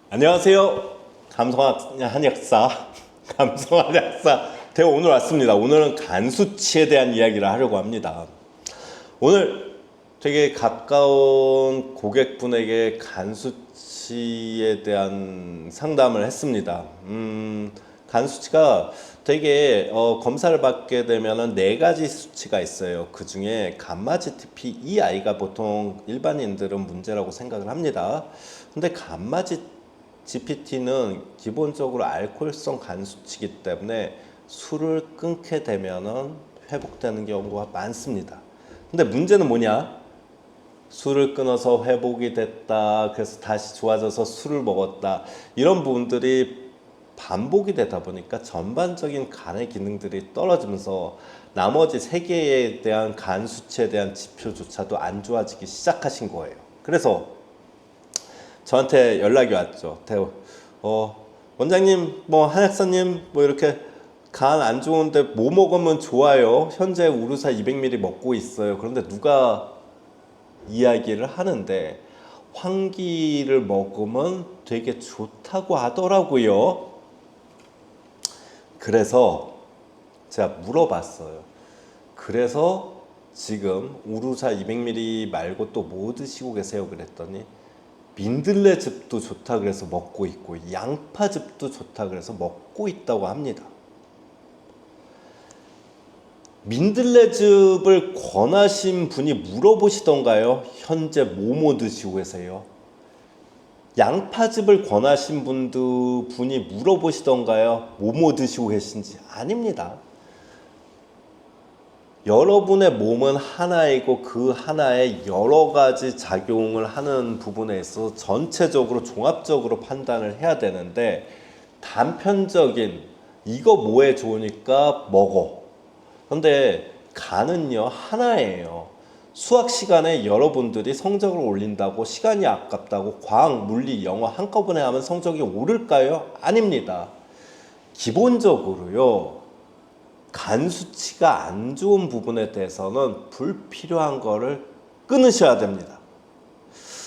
안녕하세요. 한약사 감성한약사 대호 오늘 왔습니다. 오늘은 간 수치에 대한 이야기를 하려고 합니다. 오늘 되게 가까운 고객분에게 간 수치에 대한 상담을 했습니다. 간 수치가 되게 검사를 받게 되면은 네 가지 수치가 있어요. 그 중에 감마지TP 이 아이가 보통 일반인들은 문제라고 생각을 합니다. 근데 GPT는 기본적으로 알코올성 간 수치이기 때문에 술을 끊게 되면은 회복되는 경우가 많습니다. 근데 문제는 뭐냐? 술을 끊어서 회복이 됐다. 그래서 다시 좋아져서 술을 먹었다. 이런 부분들이 반복이 되다 보니까 전반적인 간의 기능들이 떨어지면서 나머지 세 개에 대한 간 수치에 대한 지표조차도 안 좋아지기 시작하신 거예요. 그래서 저한테 연락이 왔죠. 원장님, 한약사님, 이렇게 간 안 좋은데 뭐 먹으면 좋아요? 현재 우루사 200ml 먹고 있어요. 그런데 누가 이야기를 하는데 황기를 먹으면 되게 좋다고 하더라고요. 그래서 제가 물어봤어요. 그래서 지금 우루사 200ml 말고 또 뭐 드시고 계세요? 그랬더니 민들레즙도 좋다 그래서 먹고 있고 양파즙도 좋다 그래서 먹고 있다고 합니다. 민들레즙을 권하신 분이 물어보시던가요? 현재 뭐뭐 드시고 계세요? 양파즙을 권하신 분이 물어보시던가요? 뭐뭐 드시고 계신지? 아닙니다. 여러분의 몸은 하나이고 그 하나에 여러 가지 작용을 하는 부분에 있어서 전체적으로 종합적으로 판단을 해야 되는데 단편적인 이거 뭐에 좋으니까 먹어. 근데 간은요 하나예요. 수학 시간에 여러분들이 성적을 올린다고 시간이 아깝다고 과학, 물리, 영어 한꺼번에 하면 성적이 오를까요? 아닙니다. 기본적으로요. 간 수치가 안 좋은 부분에 대해서는 불필요한 거를 끊으셔야 됩니다.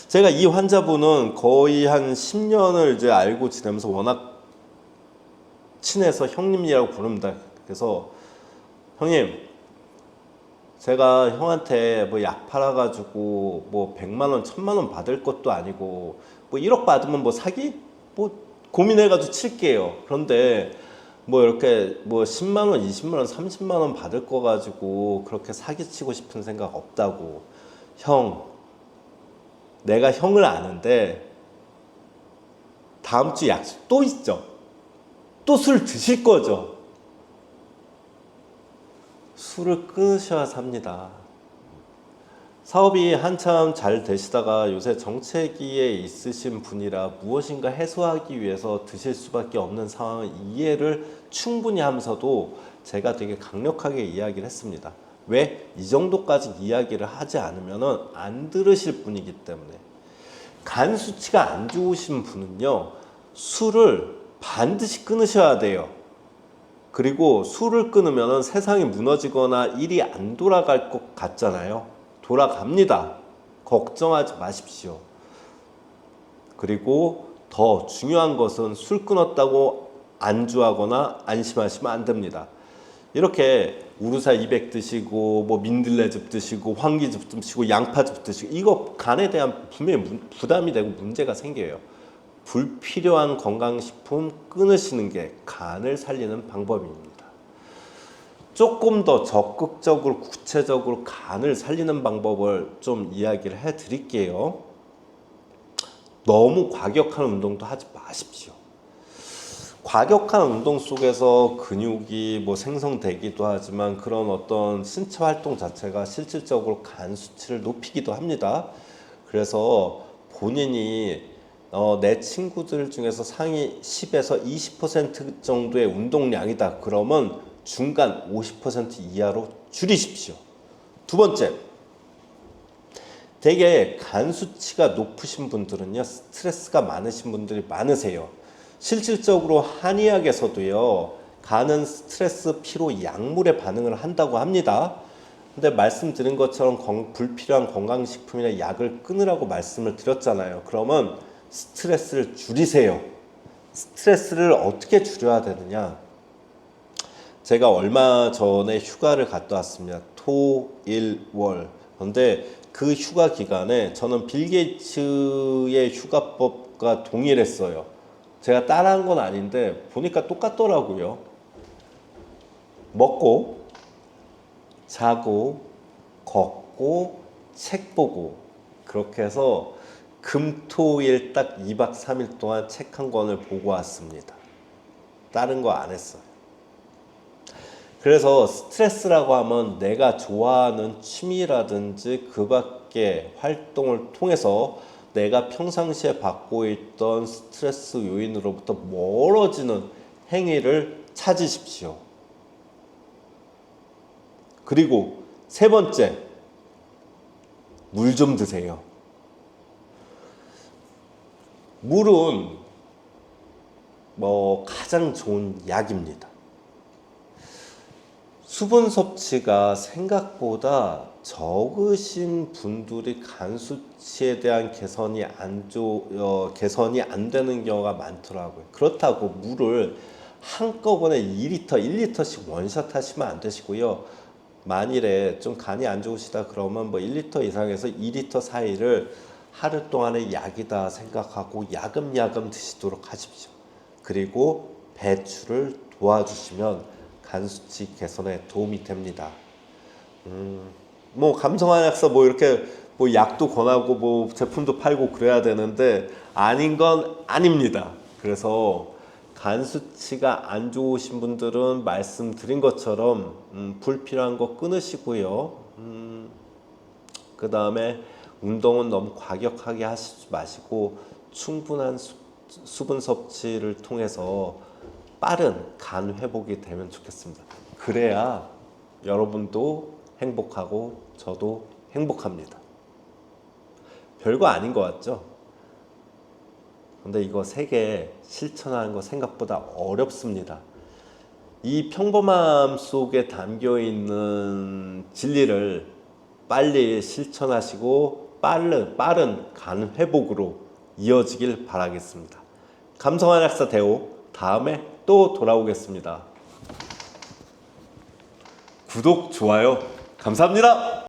제가 이 환자분은 거의 한 10년을 이제 알고 지내면서 워낙 친해서 형님이라고 부릅니다. 그래서 형님, 제가 형한테 약 팔아가지고 100만 원, 1000만 원 받을 것도 아니고 1억 받으면 사기? 고민해가지고 칠게요. 그런데 이렇게 10만 원, 20만 원, 30만 원 받을 거 가지고 그렇게 사기치고 싶은 생각 없다고. 형, 내가 형을 아는데 다음 주 약속 또 있죠. 또 술 드실 거죠. 술을 끊으셔야 삽니다. 사업이 한참 잘 되시다가 요새 정체기에 있으신 분이라 무엇인가 해소하기 위해서 드실 수밖에 없는 상황을 이해를 충분히 하면서도 제가 되게 강력하게 이야기를 했습니다. 왜? 이 정도까지 이야기를 하지 않으면 안 들으실 분이기 때문에. 간 수치가 안 좋으신 분은요, 술을 반드시 끊으셔야 돼요. 그리고 술을 끊으면 세상이 무너지거나 일이 안 돌아갈 것 같잖아요. 돌아갑니다. 걱정하지 마십시오. 그리고 더 중요한 것은 술 끊었다고 안주하거나 안심하시면 안 됩니다. 이렇게 우루사 200 드시고 민들레즙 드시고 황기즙 드시고 양파즙 드시고 이거 간에 대한 분명히 부담이 되고 문제가 생겨요. 불필요한 건강식품 끊으시는 게 간을 살리는 방법입니다. 조금 더 적극적으로 구체적으로 간을 살리는 방법을 좀 이야기를 해 드릴게요. 너무 과격한 운동도 하지 마십시오. 과격한 운동 속에서 근육이 생성되기도 하지만 그런 어떤 신체 활동 자체가 실질적으로 간 수치를 높이기도 합니다. 그래서 본인이 내 친구들 중에서 상위 10에서 20% 정도의 운동량이다. 그러면 중간 50% 이하로 줄이십시오. 두 번째, 되게 간 수치가 높으신 분들은요, 스트레스가 많으신 분들이 많으세요. 실질적으로 한의학에서도요, 간은 스트레스, 피로, 약물에 반응을 한다고 합니다. 근데 말씀드린 것처럼 불필요한 건강식품이나 약을 끊으라고 말씀을 드렸잖아요. 그러면 스트레스를 줄이세요. 스트레스를 어떻게 줄여야 되느냐? 제가 얼마 전에 휴가를 갔다 왔습니다. 토, 일, 월. 그런데 그 휴가 기간에 저는 빌 게이츠의 휴가법과 동일했어요. 제가 따라한 건 아닌데 보니까 똑같더라고요. 먹고, 자고, 걷고, 책 보고 그렇게 해서 금, 토, 일 딱 2박 3일 동안 책 한 권을 보고 왔습니다. 다른 거 안 했어요. 그래서 스트레스라고 하면 내가 좋아하는 취미라든지 그 밖의 활동을 통해서 내가 평상시에 받고 있던 스트레스 요인으로부터 멀어지는 행위를 찾으십시오. 그리고 세 번째, 물 좀 드세요. 물은 가장 좋은 약입니다. 수분 섭취가 생각보다 적으신 분들이 간 수치에 대한 개선이 안 되는 경우가 많더라고요. 그렇다고 물을 한꺼번에 2리터, 1리터씩 원샷 하시면 안 되시고요. 만일에 좀 간이 안 좋으시다 그러면 1리터 이상에서 2리터 사이를 하루 동안의 약이다 생각하고 야금야금 드시도록 하십시오. 그리고 배출을 도와주시면 간 수치 개선에 도움이 됩니다. 감성한약사 이렇게 약도 권하고 제품도 팔고 그래야 되는데 아닌 건 아닙니다. 그래서 간 수치가 안 좋으신 분들은 말씀드린 것처럼 불필요한 거 끊으시고요. 그 다음에 운동은 너무 과격하게 하시지 마시고 충분한 수분 섭취를 통해서 빠른 간 회복이 되면 좋겠습니다. 그래야 여러분도 행복하고 저도 행복합니다. 별거 아닌 것 같죠? 근데 이거 3개 실천하는 거 생각보다 어렵습니다. 이 평범함 속에 담겨 있는 진리를 빨리 실천하시고 빠른 간 회복으로 이어지길 바라겠습니다. 감성한약사 대호 다음에 또 돌아오겠습니다. 구독, 좋아요 감사합니다.